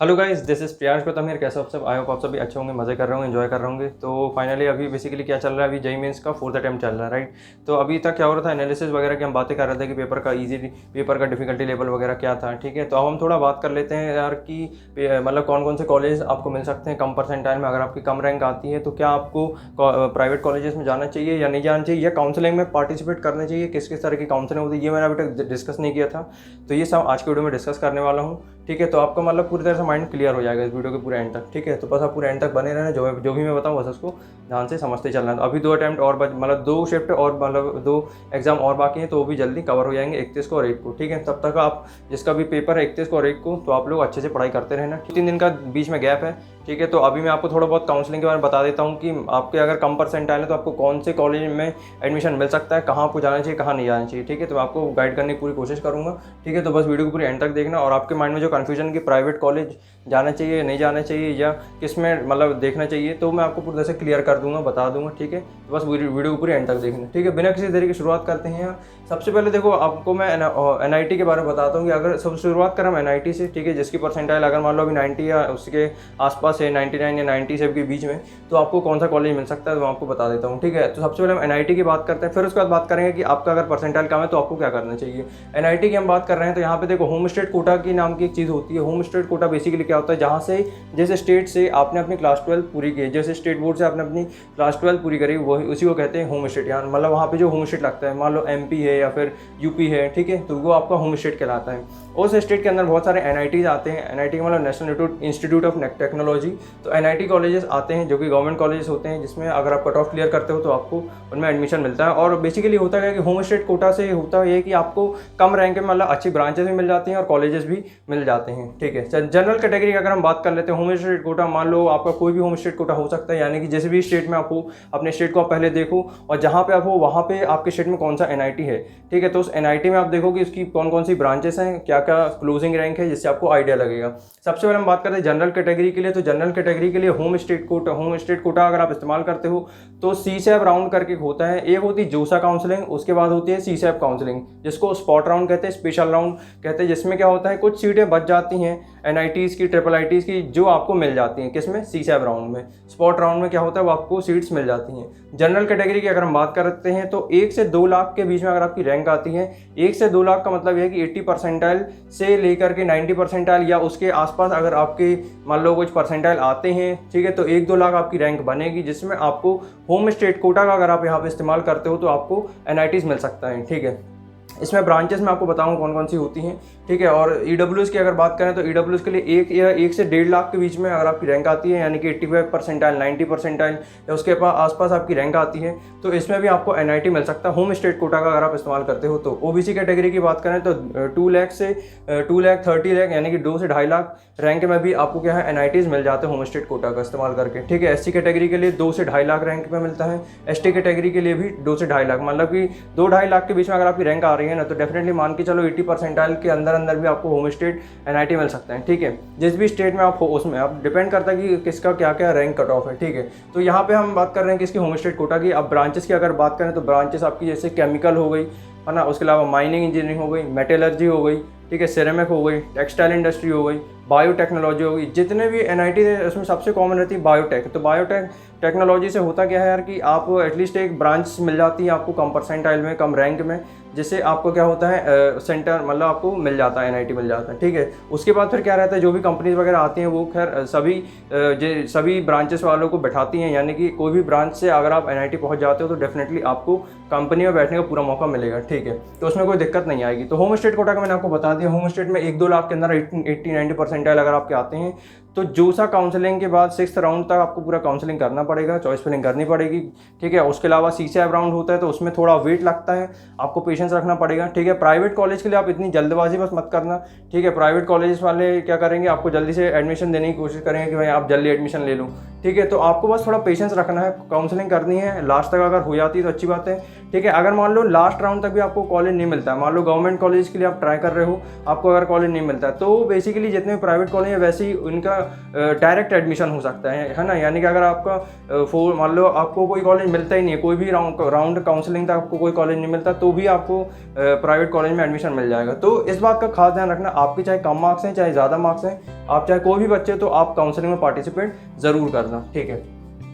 Hello guys, this is Priyansh Gautam here. कैसे हो आप सब? आई होप आप सभी अच्छे होंगे, मज़े कर रहे होंगे, एंजॉय कर रहे होंगे। तो फाइनली अभी बेसिकली क्या चल रहा है, अभी जेईई मेंस का 4th अटेम्प्ट चल रहा है, राइट। तो अभी तक क्या हो रहा था, एनालिसिस वगैरह की हम बातें कर रहे थे कि पेपर का इजी, पेपर का डिफिकल्टी लेवल वगैरह क्या था, ठीक है। तो अब हम थोड़ा बात कर लेते हैं यार कि मतलब कौन कौन से कॉलेज आपको मिल सकते हैं कम परसेंटाइल में। अगर आपकी कम रैंक आती है तो क्या आपको प्राइवेट कॉलेजेस में जाना चाहिए या नहीं जाना चाहिए, या काउंसलिंग में पार्टिसिपेट करना चाहिए, किस किस तरह की काउंसलिंग होती है, ये मैंने अभी तक डिस्कस नहीं किया था। तो ये सब आज के वीडियो में डिस्कस करने वाला हूँ, ठीक है। तो आपका मतलब पूरी तरह से माइंड क्लियर हो जाएगा इस वीडियो के पूरे एंड तक, ठीक है। तो बस आप पूरे एंड तक बने रहना, जो भी मैं बताऊँ बस उसको ध्यान से समझते चलना है। तो अभी 2 अटैम्प्ट और मतलब 2 शिफ्ट और मतलब 2 एग्जाम और बाकी हैं, तो वो भी जल्दी कवर हो जाएंगे, 31 को और 1 को, ठीक है। तब तक आप जिसका भी पेपर है 31 को और 1 को, तो आप लोग अच्छे से पढ़ाई करते रहना। 3 दिन का बीच में गैप है, ठीक है। तो अभी मैं आपको थोड़ा बहुत काउंसलिंग के बारे में बता देता हूँ कि आपके अगर कम परसेंटाइल है तो आपको कौन से कॉलेज में एडमिशन मिल सकता है, कहाँ आपको जाना चाहिए, कहाँ नहीं जाना चाहिए, ठीक है। तो मैं आपको गाइड करने की पूरी कोशिश करूँगा, ठीक है। तो बस वीडियो को पूरी एंड तक देखना। और आपके माइंड में जो कन्फ्यूजन कि प्राइवेट कॉलेज जाना चाहिए नहीं जाना चाहिए या किस में मतलब देखना चाहिए, तो मैं आपको पूरी तरह से क्लियर कर दूंगा, बता दूंगा, ठीक है। तो बस वीडियो को पूरी एंड तक देखना, ठीक है। बिना किसी तरीके की शुरुआत करते हैं। सबसे पहले देखो, आपको मैं एनआईटी के बारे में बताता हूँ कि अगर सबसे शुरुआत करें हम एनआईटी से, ठीक है, जिसकी परसेंटाइल अगर मान लो अभी 90 या उसके आसपास है, 99 या 90 से के बीच में, तो आपको कौन सा कॉलेज मिल सकता है तो मैं आपको बता देता हूँ, ठीक है। तो सबसे पहले हम एनआईटी की बात करते हैं, फिर उसके बाद बात करेंगे कि आपका अगर परसेंटाइल कम है तो आपको क्या करना चाहिए। एनआईटी की हम बात कर रहे हैं तो यहाँ पे देखो, होम स्टेट कोटा की नाम की एक चीज़ होती है। होम स्टेट कोटा बेसिकली क्या होता है, जहाँ से जैसे स्टेट से आपने अपनी क्लास 12 पूरी की, जैसे स्टेट बोर्ड से आपने अपनी क्लास 12 पूरी करी, वही उसी को कहते हैं होम स्टेट। यार मतलब वहाँ पे जो होम स्टेट लगता है, मान लो एमपी है या फिर यूपी है, ठीक है, तो वो आपका होम स्टेट कहलाता है। उस स्टेट के अंदर बहुत सारे एनआईटीज आते हैं। एनआईटी मतलब नेशनल इंस्टीट्यूट ऑफ टेक्नोलॉजी। तो एनआईटी कॉलेजेस आते हैं जो कि गवर्नमेंट कॉलेजेस होते हैं, जिसमें अगर आप कट ऑफ क्लियर करते हो तो आपको उनमें एडमिशन मिलता है। और बेसिकली होता है कि होम स्टेट कोटा से होता है कि आपको कम रैंक में मतलब अच्छी ब्रांचेस भी मिल जाती हैं और कॉलेजेस भी मिल जाते हैं, ठीक है। जनरल कैटेगरी की अगर हम बात कर लेते हैं, होम स्टेट कोटा मान लो आपका कोई भी होम स्टेट कोटा हो सकता है, यानी कि जिस भी स्टेट में आप हो, अपने स्टेट को आप पहले देखो और जहाँ पे आप हो वहाँ पे आपके स्टेट में कौन सा एनआईटी है, ठीक है। तो उस एनआईटी में आप देखो कि उसकी कौन कौन सी ब्रांचेस हैं, क्या क्या क्लोजिंग रैंक है, जिससे आपको आइडिया लगेगा। सबसे पहले हम बात करते हैं जनरल कैटेगरी के लिए। तो जनरल कैटेगरी के लिए होम स्टेट कोटा अगर आप इस्तेमाल करते हो तो सीसैप राउंड करके होता है। एक होती है जोसा काउंसलिंग, उसके बाद होती है सीसैप काउंसलिंग, जिसको स्पॉट राउंड कहते हैं, स्पेशल राउंड कहते हैं। जिसमें क्या होता है, कुछ सीटें बच जाती हैं एनआईटीज़ की, ट्रिपल आईटीज़ की, जो आपको मिल जाती हैं किसमें, सीसैप राउंड में। स्पॉट राउंड में क्या होता है, वो आपको सीट्स मिल जाती हैं। जनरल कैटेगरी की अगर हम बात करते हैं तो 1 से 2 लाख के बीच में अगर आपकी रैंक आती है, 1 से 2 लाख का मतलब यह है कि 80 परसेंटाइल से लेकर के 90 परसेंटाइल या उसके आसपास अगर आपके मान लो कुछ परसेंटाइल आते हैं, ठीक है, तो 1-2 लाख आपकी रैंक बनेगी, जिसमें आपको होम स्टेट कोटा का अगर आप यहाँ पे इस्तेमाल करते हो तो आपको एनआईटीज़ मिल सकता है, ठीक है। इसमें ब्रांचेस मैं आपको बताऊंगा कौन कौन सी होती हैं, ठीक है। और ईडब्ल्यूएस की अगर बात करें तो ईडब्ल्यूएस के लिए 1 से 1.5 लाख के बीच में अगर आपकी रैंक आती है, यानी कि 85 परसेंटाइल, 90 परसेंटाइल या उसके आसपास आपकी रैंक आती है, तो इसमें भी आपको एनआईटी मिल सकता है होम स्टेट कोटा का अगर आप इस्तेमाल करते हो तो। ओबीसी कैटेगरी की बात करें तो 2 लाख से 2 लाख 30 लाख यानी कि 2 से 2.5 लाख रैंक में भी आपको क्या है, एनआईटीज़ मिल जाते हैं होम स्टेट कोटा का इस्तेमाल करके, ठीक है। एससी कैटेगरी के लिए 2 से 2.5 लाख रैंक में मिलता है। एसटी कैटेगरी के लिए भी 2 से 2.5 लाख, मतलब कि 2-2.5 लाख के बीच में अगर आपकी रैंक आ रही है ना, तो डेफिनेटली मान के चलो 80 परसेंटाइल के अंदर भी आपको होम स्टेट एनआईटी मिल सकता है, ठीक है। जिस भी स्टेट में आप हो उसमें आप डिपेंड करता है कि किसका क्या क्या रैंक कट ऑफ है, ठीक है। तो यहाँ पे हम बात कर रहे हैं किसकी, होम स्टेट कोटा की। अब ब्रांचेस की अगर बात करें तो ब्रांचेस आपकी जैसे केमिकल हो गई, है ना, उसके अलावा माइनिंग इंजीनियरिंग हो गई, मेटलर्जी हो गई, ठीक है, सिरेमिक हो गई, टेक्सटाइल इंडस्ट्री हो गई, बायोटेक्नोलॉजी हो गई। जितने भी एनआईटी है उसमें सबसे कॉमन रहती है बायोटेक। तो बायोटेक टेक्नोलॉजी से होता क्या है यार कि आप एटलीस्ट एक ब्रांच मिल जाती है आपको कम परसेंटाइल में, कम रैंक में, जिससे आपको क्या होता है सेंटर मतलब आपको मिल जाता है, एनआईटी मिल जाता है, ठीक है। उसके बाद फिर क्या रहता है, जो भी कंपनीज वगैरह आती हैं वो खैर सभी ब्रांचेस वालों को बैठाती हैं, यानी कि कोई भी ब्रांच से अगर आप एनआईटी पहुंच जाते हो तो डेफिनेटली आपको कंपनी में बैठने का पूरा मौका मिलेगा, ठीक है। तो उसमें कोई दिक्कत नहीं आएगी। तो होम स्टेट कोटा का मैंने आपको बता दिया, होम स्टेट में 1-2 लाख के अंदर 80-90 परसेंटाइल अगर आपके आते हैं तो जोसा काउंसलिंग के बाद 6th राउंड तक आपको पूरा काउंसलिंग करना पड़ेगा, चॉइस फिलिंग करनी पड़ेगी, ठीक है। उसके अलावा सीसैप राउंड होता है तो उसमें थोड़ा वेट लगता है, आपको पेशेंस रखना पड़ेगा, ठीक है। प्राइवेट कॉलेज के लिए आप इतनी जल्दबाजी बस मत करना, ठीक है। प्राइवेट कॉलेज वाले क्या करेंगे, आपको जल्दी से एडमिशन देने की कोशिश करेंगे कि भाई आप जल्दी एडमिशन ले लो, ठीक है। तो आपको बस थोड़ा पेशेंस रखना है, काउंसलिंग करनी है, लास्ट तक अगर हो जाती है तो अच्छी बात है, ठीक है। अगर मान लो लास्ट राउंड तक भी आपको कॉलेज नहीं मिलता है, मान लो गवर्नमेंट कॉलेज के लिए आप ट्राई कर रहे हो, आपको अगर कॉलेज नहीं मिलता है, तो बेसिकली जितने भी प्राइवेट कॉलेज है वैसे ही उनका डायरेक्ट एडमिशन हो सकता है ना। यानी कि अगर आपका मान लो आपको कोई कॉलेज मिलता ही नहीं है, कोई भी राउंड काउंसलिंग तक आपको कोई कॉलेज नहीं मिलता, तो भी आपको प्राइवेट कॉलेज में एडमिशन मिल जाएगा। तो इस बात का खास ध्यान रखना, आपके चाहे कम मार्क्स हैं चाहे ज़्यादा मार्क्स हैं, आप चाहे कोई भी बच्चे, तो आप काउंसलिंग में पार्टिसिपेट ज़रूर करना, ठीक है।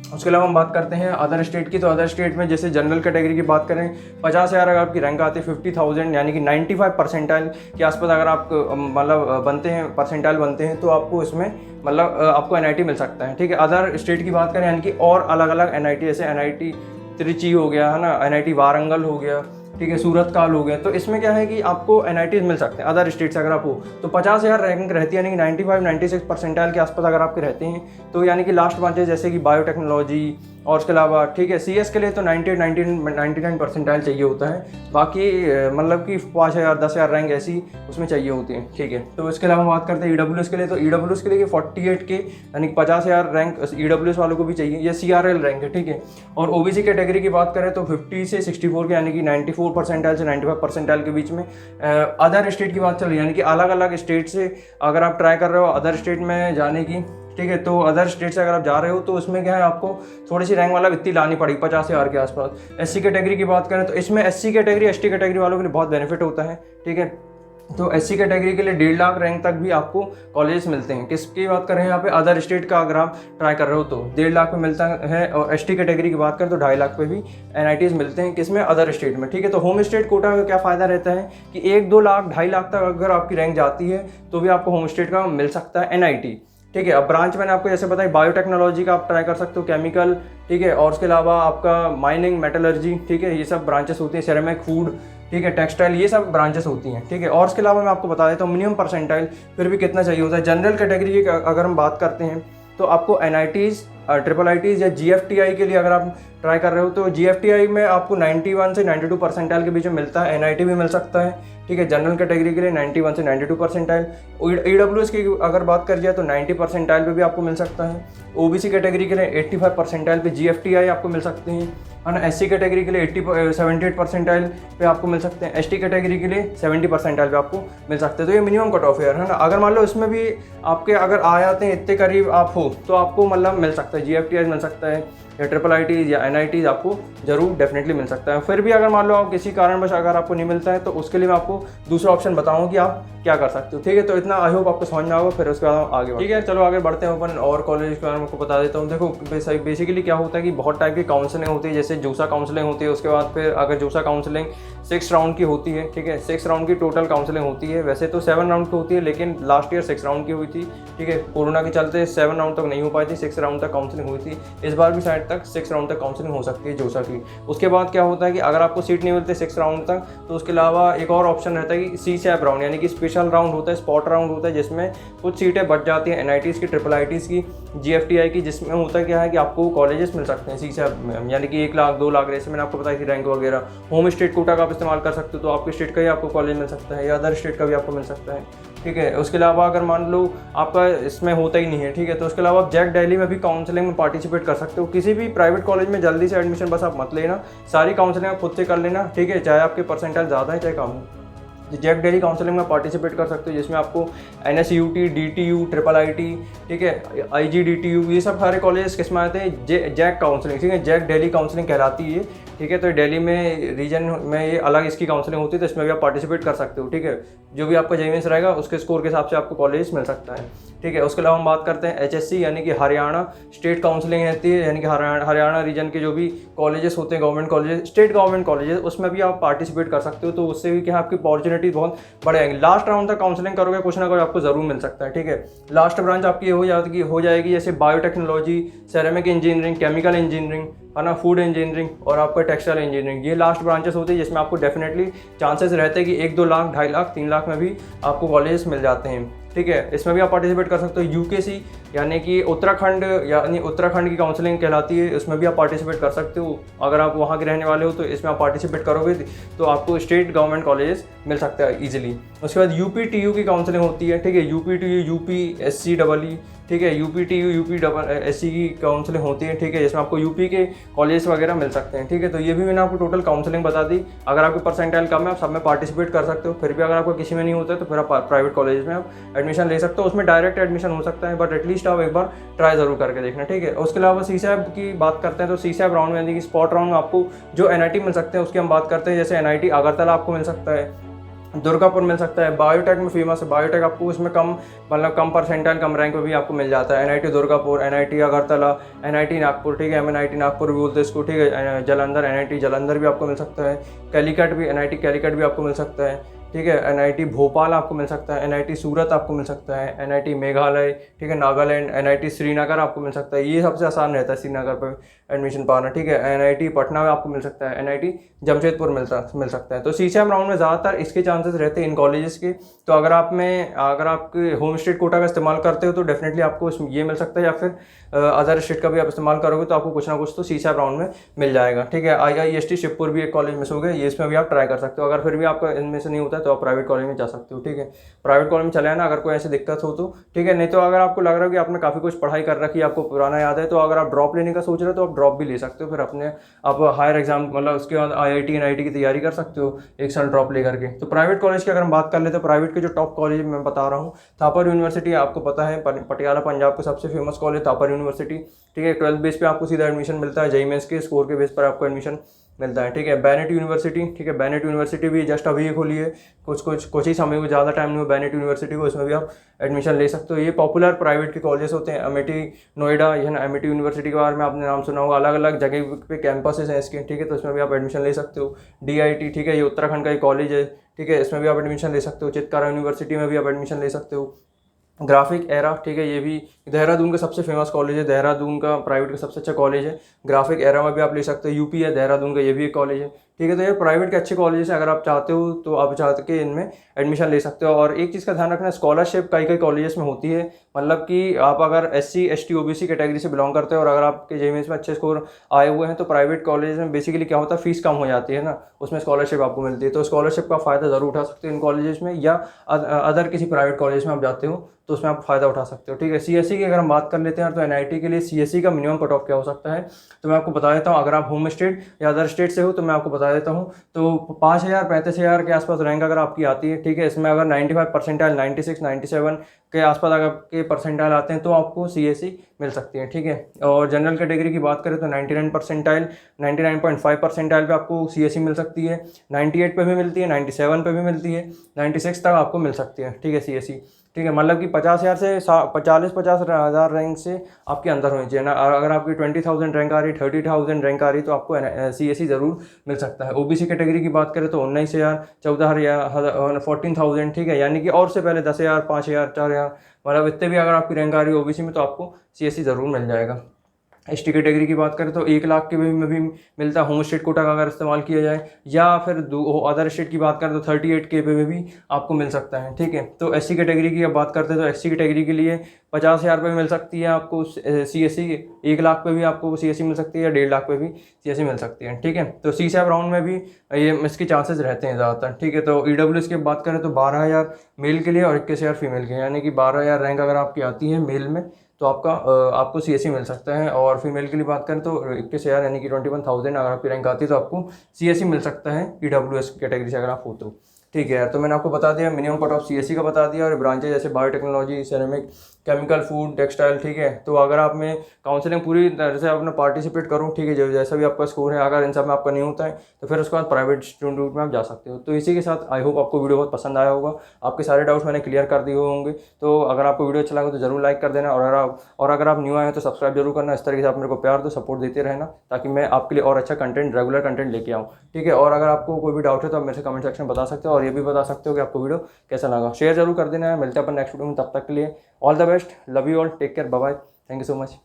उसके अलावा हम बात करते हैं अदर स्टेट की। तो अदर स्टेट में जैसे जनरल कैटेगरी की बात करें, 50,000 अगर आपकी रैंक आती है, 50,000 यानी कि 95 परसेंटाइल के आसपास अगर आप मतलब बनते हैं, परसेंटाइल बनते हैं, तो आपको इसमें मतलब आपको NIT मिल सकता है, ठीक है। अदर स्टेट की बात करें यानी कि और अलग अलग NIT, जैसे NIT त्रिची हो गया है ना, NIT वारंगल हो गया, ठीक है, सूरत काल हो गया, तो इसमें क्या है कि आपको NIT मिल सकते हैं अदर स्टेट से अगर आप हो। तो 50,000 रैंक रहती है, यानी कि 95-96 परसेंटाइल के आसपास अगर आपके रहते हैं, तो यानी कि लास्ट ब्रांचेस जैसे कि बायोटेक्नोलॉजी और उसके अलावा, ठीक है, CS के लिए तो 99 परसेंटाइल चाहिए होता है। बाकी मतलब कि 5,000 10,000 रैंक ऐसी उसमें चाहिए होती है, ठीक है। तो इसके अलावा बात करते हैं EWS के लिए। तो EWS के लिए 48 के यानी कि 50,000 रैंक EWS वालों को भी चाहिए, ये CRL रैंक है, ठीक है। और OBC कैटेगरी की बात करें तो 50 से 64 के यानी कि 94 परसेंटाइल से 95 परसेंटाइल के बीच में। अदर स्टेट की बात चल रही है, यानी कि अलग अलग स्टेट से अगर आप ट्राई कर रहे हो अदर स्टेट में जाने की, ठीक है, तो अदर स्टेट से अगर आप जा रहे हो तो उसमें क्या है, आपको थोड़ी सी रैंक वाला इतनी लानी पड़ेगी 50,000 के आसपास। SC कैटेगरी की बात करें तो इसमें SC कैटेगरी ST कैटेगरी वालों के लिए बहुत बेनिफिट होता है, ठीक है। तो SC कैटेगरी के लिए 1.5 लाख रैंक तक भी आपको कॉलेज मिलते हैं। किसकी बात कर रहे हैं यहाँ पे, अदर स्टेट का अगर आप ट्राई कर रहे हो तो 1.5 लाख पे मिलता है। और ST कैटेगरी की बात करें तो 2.5 लाख पे भी NITs मिलते हैं, किसमें, अदर स्टेट में, ठीक है। तो होम स्टेट कोटा का क्या फ़ायदा रहता है कि 1-2 लाख 2.5 लाख तक अगर आपकी रैंक जाती है तो भी आपको होम स्टेट का मिल सकता है NIT, ठीक है। अब ब्रांच मैंने आपको जैसे बताया, बायोटेक्नोलॉजी का आप ट्राई कर सकते हो, केमिकल, ठीक है, और उसके अलावा आपका माइनिंग, मेटलर्जी, ठीक है, ये सब ब्रांचेस होती हैं, सेरेमिक, फूड, ठीक है, टेक्सटाइल, ये सब ब्रांचेस होती हैं, ठीक है। और उसके अलावा मैं आपको बता देता हूँ मिनिमम परसेंटाइल फिर भी कितना चाहिए होता है। जनरल कैटेगरी की अगर हम बात करते हैं तो आपको NITs, IIITs या GFTI के लिए अगर आप ट्राई कर रहे हो तो GFTI में आपको 91 से 92 परसेंटाइल के बीच में मिलता है, NIT भी मिल सकता है, ठीक है। जनरल कैटेगरी के लिए 91 से 92 परसेंटाइल। EWS की अगर बात कर जाए तो 90 परसेंटाइल पे भी आपको मिल सकता है। OBC कैटेगरी के लिए 85 परसेंटाइल पे GFTI आपको मिल सकते हैं, है ना। SC कैटेगरी के लिए 78 परसेंटाइल पे आपको मिल सकते हैं। ST कैटेगरी के लिए 70 परसेंटाइल पे आपको मिल सकते हैं। तो ये मिनिमम कट ऑफ है ना। अगर मान लो इसमें भी आपके अगर आ जाते हैं, इतने करीब आप हो, तो आपको मतलब मिल सकता है, GFTI मिल सकता है, या IIITs या NITs आपको जरूर डेफिनेटली मिल सकता है। फिर भी अगर मान लो आप किसी कारणवश अगर आपको नहीं मिलता है तो उसके लिए मैं आपको दूसरा ऑप्शन बताऊंगा कि आप क्या कर सकते हो, ठीक है। तो इतना आई होप आपको समझ में आएगा, फिर उसके बाद आगे, ठीक है। चलो आगे बढ़ते हैं, अपन और कॉलेज के बारे में आपको बता देता हूँ। देखो बेसिकली क्या होता है कि बहुत टाइप की काउंसलिंग होती है, जैसे जोसा काउंसलिंग होती है। उसके बाद फिर अगर जोसा काउंसलिंग 6 राउंड की होती है, ठीक है, 6 राउंड की टोटल काउंसलिंग होती है। वैसे तो 7 राउंड की होती है, लेकिन लास्ट ईयर 6 राउंड की हुई थी, ठीक है। कोरोना के चलते 7 राउंड तक नहीं हो पाई थी, 6 राउंड तक काउंसलिंग हुई थी। इस बार भी शायद तक 6 राउंड तक काउंसलिंग हो सकती है जोसा की। उसके बाद क्या होता है कि अगर आपको सीट नहीं मिलती 6 राउंड तक, तो उसके अलावा एक और ऑप्शन रहता है कि CSAP राउंड, यानी कि स्पेशल राउंड होता है, स्पॉट राउंड होता है, जिसमें कुछ सीटें बच जाती हैं NITs की, IIITs की, GFTI की, जिसमें होता क्या है कि आपको कॉलेजेस मिल सकते हैं CSAP में, यानी कि 1 लाख 2 लाख, जैसे मैंने आपको बताई थी रैंक वगैरह। होम स्टेट कोटा का आप इस्तेमाल कर सकते हो, तो आपके स्टेट का ही आपको कॉलेज मिल सकता है, या अदर स्टेट का भी आपको मिल सकता है, ठीक है। उसके अलावा अगर मान लो आपका इसमें होता ही नहीं है, ठीक है, तो उसके अलावा आप जैक दिल्ली में भी काउंसलिंग में पार्टिसिपेट कर सकते हो। किसी भी प्राइवेट कॉलेज में जल्दी से एडमिशन बस आप मत लेना, सारी काउंसलिंग आप खुद से कर लेना, ठीक है, चाहे आपके परसेंटाइल ज़्यादा है चाहे कम है। जैक दिल्ली काउंसलिंग में पार्टिसिपेट कर सकते हो, जिसमें आपको NSUT, DTU, IIIT, ठीक है, IGDTU, ये सब सारे कॉलेज किस में आते हैं, जैक काउंसलिंग, ठीक है, जैक दिल्ली काउंसलिंग कहलाती है, ठीक है। तो दिल्ली में रीजन में ये अलग इसकी काउंसलिंग होती है, तो इसमें भी आप पार्टिसिपेट कर सकते हो, ठीक है। जो भी आपका JEE रहेगा उसके स्कोर के हिसाब से आपको कॉलेज मिल सकता है, ठीक है। उसके अलावा हम बात करते हैं HSC, यानी कि हरियाणा स्टेट काउंसलिंग रहती है, यानी कि हरियाणा रीजन के जो भी कॉलेजेस होते हैं, government colleges, state government colleges, उसमें भी आप पार्टिसिपेट कर सकते हो। तो उससे भी क्या आपकी अपॉर्चुनिटी बहुत बढ़ेगी। लास्ट राउंड तक काउंसलिंग करोगे, कुछ ना कुछ आपको जरूर मिल सकता है, ठीक है। लास्ट ब्रांच आपकी हो जाएगी जैसे biotechnology, ceramic engineering, chemical engineering, है ना, फूड इंजीनियरिंग और आपका टेक्सटाइल इंजीनियरिंग। ये लास्ट ब्रांचेस होती है जिसमें आपको डेफिनेटली चांसेस रहते हैं कि 1-2 लाख, 2.5 लाख, 3 लाख में भी आपको कॉलेज मिल जाते हैं, ठीक है। इसमें भी आप पार्टिसिपेट कर सकते हो। UKC यानी कि उत्तराखंड, यानी उत्तराखंड की काउंसलिंग कहलाती है, उसमें भी आप पार्टिसिपेट कर सकते हो। अगर आप वहाँ के रहने वाले हो तो इसमें आप पार्टिसिपेट करोगे तो आपको स्टेट गवर्नमेंट कॉलेज मिल सकता है ईजिली। उसके बाद UPTU की काउंसलिंग होती है, ठीक है, UPTU, UP, SCEE, ठीक है। UPTU UPSC की काउंसलिंग होती है, ठीक है, जिसमें आपको यूपी के कॉलेज वगैरह मिल सकते हैं, ठीक है। तो ये भी मैंने आपको टोटल काउंसलिंग बता दी। अगर आपके परसेंटाइल कम है आप सब में पार्टिसिपेट कर सकते हो, फिर भी अगर आपको किसी में नहीं होता है तो फिर आप प्राइवेट कॉलेज में आप एडमिशन ले सकते हो। उसमें डायरेक्ट एडमिशन हो सकता है, बट एटलीस्ट आप एक बार ट्राई जरूर करके देखना, ठीक है। उसके अलावा CSAB की बात करते हैं तो CSAB राउंड में यानी कि स्पॉट राउंड में आपको जो NIT मिल सकते हैं उसकी हम बात करते हैं। जैसे NIT अगरतला आपको मिल सकता है, दुर्गापुर मिल सकता है, बायोटेक में फेमस है, बायोटेक आपको उसमें कम मतलब कम परसेंटाइल कम रैंक में भी आपको मिल जाता है। NIT Durgapur, NIT Agartala, NIT Nagpur, ठीक है, MNIT नागपुर भी बोलते हैं इसको, ठीक है। जलंधर, NIT जलंधर भी आपको मिल सकता है। कैलीकट भी, NIT कैलीकट भी आपको मिल सकता है, ठीक है। NIT भोपाल आपको मिल सकता है, NIT सूरत आपको मिल सकता है, NIT मेघालय, ठीक है, नागालैंड, NIT श्रीनगर आपको मिल सकता है। ये सबसे आसान रहता है श्रीनगर पर एडमिशन पाना, ठीक है। NIT पटना में आपको मिल सकता है, NIT जमशेदपुर मिल सकता है। तो CSAB राउंड में ज़्यादातर इसके चांसेस रहते हैं इन कॉलेजेस के। तो अगर आपके होम स्टेट कोटा का इस्तेमाल करते हो तो डेफिनेटली आपको ये मिल सकता है, या फिर अदर स्टेट का भी आप इस्तेमाल करोगे तो आपको कुछ ना कुछ तो CSAB राउंड में मिल जाएगा, ठीक है। IIST शिवपुर भी एक कॉलेज मिस हो गया, ये इसमें भी आप ट्राई कर सकते हो। अगर फिर भी आपका इनमें से नहीं होता है तो आप प्राइवेट कॉलेज में जा सकते हो, ठीक है। प्राइवेट कॉलेज में चले आना अगर कोई ऐसी दिक्कत हो तो, ठीक है। नहीं तो अगर आपको लग रहा है कि आपने काफ़ी कुछ पढ़ाई कर रखी है, आपको पुराना याद है, तो अगर आप ड्रॉप लेने का सोच रहे हो तो आप ड्रॉप भी ले सकते हो। फिर अपने आप हायर एग्जाम मतलब उसके बाद IIT NIT की तैयारी कर सकते हो एक साल ड्रॉप लेकर के। तो प्राइवेट कॉलेज की अगर हम बात कर ले तो प्राइवेट के जो टॉप कॉलेज मैं बता रहा हूँ, थापर यूनिवर्सिटी आपको पता है, पटियाला पंजाब का सबसे फेमस कॉलेज थापर यूनिवर्सिटी, ठीक है। 12th बेस पे आपको सीधा एडमिशन मिलता है, JEE मेंस के स्कोर के बेस पर आपको एडमिशन मिलता है, ठीक है। बैनेट यूनिवर्सिटी, ठीक है, बैनेट यूनिवर्सिटी भी जस्ट अभी खुली है, कुछ ही समय को, ज़्यादा टाइम नहीं हुआ बैनेट यूनिवर्सिटी को, इसमें भी आप एडमिशन ले सकते हो। ये पॉपुलर प्राइवेट के कॉलेज होते हैं। अमेठी नोएडा, यह अमेठी यूनिवर्सिटी के बारे में आपने नाम सुना होगा, अलग अलग जगह पे कैंपसेस हैं इसके, ठीक है। तो इसमें भी आप एडमिशन ले सकते हो। DIT, ठीक है, ये उत्तराखंड का एक कॉलेज है, ठीक है, इसमें भी आप एडमिशन ले सकते हो। चितकारा यूनिवर्सिटी में भी आप एडमिशन ले सकते हो। ग्राफिक एरा, ठीक है, ये भी देहरादून का सबसे फेमस कॉलेज है, देहरादून का प्राइवेट का सबसे अच्छा कॉलेज है। ग्राफिक एरा में भी आप ले सकते हो। UP है देहरादून का, ये भी एक कॉलेज है, ठीक है। तो ये प्राइवेट के अच्छे कॉलेज है, अगर आप चाहते हो तो आप चाहते के इनमें एडमिशन ले सकते हो। और एक चीज़ का ध्यान रखना, स्कॉलरशिप कई कॉलेजेस में होती है, मतलब कि आप अगर SC ST OBC कैटेगरी से बिलोंग करते हो और अगर आपके JEE मेंस में अच्छे स्कोर आए हुए हैं तो प्राइवेट कॉलेज में बेसिकली क्या होता है, फीस कम हो जाती है ना, उसमें स्कॉलरशिप आपको मिलती है। तो स्कॉलरशिप का फ़ायदा ज़रूर उठा सकते हो इन कॉलेजेस में, या अदर किसी प्राइवेट कॉलेज में आप जाते हो तो उसमें आप फ़ायदा उठा सकते हो, ठीक है। CSE की अगर हम बात कर लेते हैं तो NIT के लिए CSE का मिनिमम कट ऑफ क्या हो सकता है, तो मैं आपको बता देता हूँ। अगर आप होम स्टेट या अदर स्टेट से हो तो मैं आपको बता देता हूँ। तो 5,000 35,000 के आसपास रैंक अगर आपकी आती है, ठीक है, इसमें अगर 95 परसेंटाइल 96 97 के आसपास अगर आपके परसेंटाइल आते हैं तो आपको CSE मिल सकती है, ठीक है। और जनरल कैटेगरी की बात करें तो 99 परसेंटाइल 99.5 परसेंटाइल पे आपको CSE मिल सकती है, 98 पे भी मिलती है, 97 पे भी मिलती है, 96 तक आपको मिल सकती है, ठीक है, CSE, ठीक है। मतलब कि 50,000 से 40-50,000 रैंक से आपके अंदर होनी चाहिए ना। अगर आपकी 20,000 रैंक आ रही, 30,000 रैंक आ रही तो आपको CSE ज़रूर मिल सकता है। OBC कैटेगरी की बात करें तो 19,000 14,000 या 14,000, ठीक है, यानी कि और से पहले 10,000 5,000 4,000 मतलब इतने भी अगर आपकी रैंक आ रही है OBC में तो आपको CSE ज़रूर मिल जाएगा। ST कैटेगरी की बात करें तो 1 लाख के में भी मिलता है होम स्टेट कोटा का अगर इस्तेमाल किया जाए, या फिर अदर स्टेट की बात करें तो 38K पे भी आपको मिल सकता है, ठीक है। तो SC कैटेगरी की अब बात करते हैं तो SC कैटेगरी के लिए 50,000 पे मिल सकती है आपको CSE, 1 लाख पे भी आपको CSE मिल सकती है, या 1.5 लाख पे भी CSE मिल सकती है, ठीक है। तो CSAB राउंड में भी ये इसके चांसेस रहते हैं ज़्यादातर, ठीक है। तो EWS की बात करें तो 12,000 मेल के लिए और 21,000 फीमेल के, यानी कि 12,000 रैंक अगर आपकी आती है मेल में तो आपको CSE मिल सकता है। और फीमेल के लिए बात करें तो 21,000 यानी कि 21,000 अगर आपकी रैंक आती है तो आपको CSE मिल सकता है EWS कैटेगरी से अगर आप हो तो, ठीक है। तो मैंने आपको बता दिया मिनिमम कट ऑफ CSE का बता दिया, और ब्रांचेज जैसे biotechnology, ceramic, chemical, food, textile, ठीक है। तो अगर आप में काउंसलिंग पूरी तरह से अपना पार्टिसिपेट करूँ, ठीक है, जो जैसा भी आपका स्कोर है, अगर इन सब में आपका नहीं होता है तो फिर उसके बाद प्राइवेट स्टूडेंट रूट में आप जा सकते हो। तो इसी के साथ आई होप आपको वीडियो बहुत पसंद आया होगा, आपके सारे डाउट्स मैंने क्लियर कर दिए होंगे। तो अगर आपको वीडियो अच्छा लगा तो जरूर लाइक कर देना, और अगर आप न्यू आए हैं तो सब्सक्राइब जरूर करना। इस तरीके से आप मेरे को प्यार दो, सपोर्ट देते रहना, ताकि मैं आपके लिए और अच्छा कंटेंट, रेगुलर कंटेंट लेके आऊँ, ठीक है। और अगर आपको कोई भी डाउट है तो आप मेरे से कमेंट सेक्शन में बता सकते हो, और ये भी बता सकते हो कि आपको वीडियो कैसा लगा। शेयर जरूर कर देना है। मिलते हैं अपन नेक्स्ट वीडियो में, तब तक के लिए all the best, love you all, take care, bye bye, thank you so much.